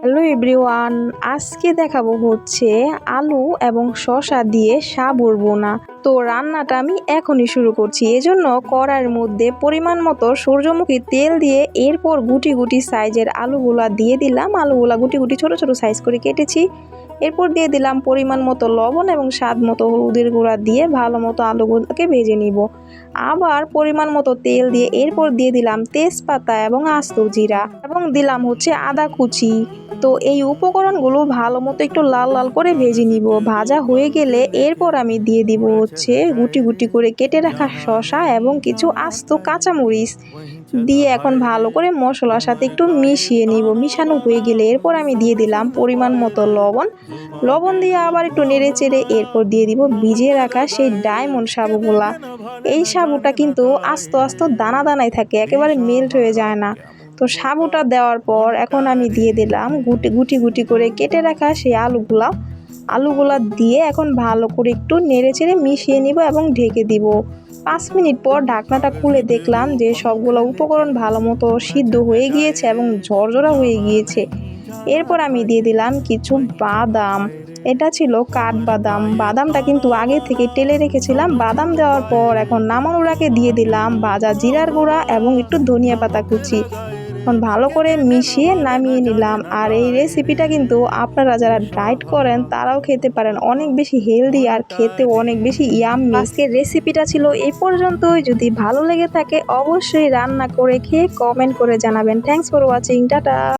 Hello everyone, আজকে দেখাবো হচ্ছে আলু এবং শসা দিয়ে সাবুর বোনা। তো রান্নাটা আমি এখনই শুরু করছি। এজন্য কড়াইয়ের মধ্যে পরিমাণ মতো সূর্যমুখী তেল দিয়ে এরপর গুটি গুটি সাইজের আলুগুলা দিয়ে দিলাম। আলুগুলা গুটি গুটি ছোট ছোট সাইজ করে কেটেছি। এরপর দিয়ে দিলাম পরিমাণ মতো লবণ এবং স্বাদ মতো হলুদের গুঁড়া দিয়ে ভালো মতো আলুগুলোকে ভেজে নিব। আবার পরিমাণ মতো তেল দিয়ে এরপর দিয়ে দিলাম তেজপাতা এবং আস্ত জিরা এবং দিলাম হচ্ছে আদা কুচি। তো এই উপকরণগুলো ভালো মতো একটু লাল লাল করে ভেজে নিব। ভাজা হয়ে গেলে এরপর আমি দিয়ে দিব হচ্ছে গুটি গুটি করে কেটে রাখা শসা এবং কিছু আস্ত কাঁচামরিচ দিয়ে এখন ভালো করে মশলার সাথে একটু মিশিয়ে নিব। মিশানো হয়ে গেলে এরপর আমি দিয়ে দিলাম পরিমাণ মতো লবণ দিয়ে আবার একটু নেড়ে চেড়ে এরপর দিয়ে দিব ভিজিয়ে রাখা সেই ডায়মন্ড সাবুগুলা। এই সাবুটা কিন্তু আস্ত আস্ত দানা দানায় থাকে, একেবারে মেল্ট হয়ে যায় না। তো সাবুটা দেওয়ার পর এখন আমি দিয়ে দিলাম গুটি গুটি করে কেটে রাখা সেই আলুগুলা দিয়ে এখন ভালো করে একটু নেড়ে চেড়ে মিশিয়ে নিব এবং ঢেকে দিব। 5 মিনিট পর ঢাকনাটা খুলে দেখলাম যে সবগুলো উপকরণ ভালো মতো সিদ্ধ হয়ে গিয়েছে এবং ঝরঝরা হয়ে গিয়েছে। এরপর আমি দিয়ে দিলাম কিছু বাদাম। এটা ছিল কাঠবাদাম। বাদামটা কিন্তু আগে থেকে টেলে রেখেছিলাম। বাদাম দেওয়ার পর এখন নামানোর আগে দিয়ে দিলাম ভাজা জিরার গুঁড়া এবং একটু ধনিয়া পাতা কুচি। এখন ভালো করে মিশিয়ে নামিয়ে নিলাম। আর এই রেসিপিটা কিন্তু আপনারা যারা ডায়েট করেন তারাও খেতে পারেন, অনেক বেশি হেলদি আর খেতেও অনেক বেশি ইয়াম্মি। আজকের রেসিপিটা ছিল এই পর্যন্তই। যদি ভালো লেগে থাকে অবশ্যই রান্না করে খেয়ে কমেন্ট করে জানাবেন। Thanks for watching, tata.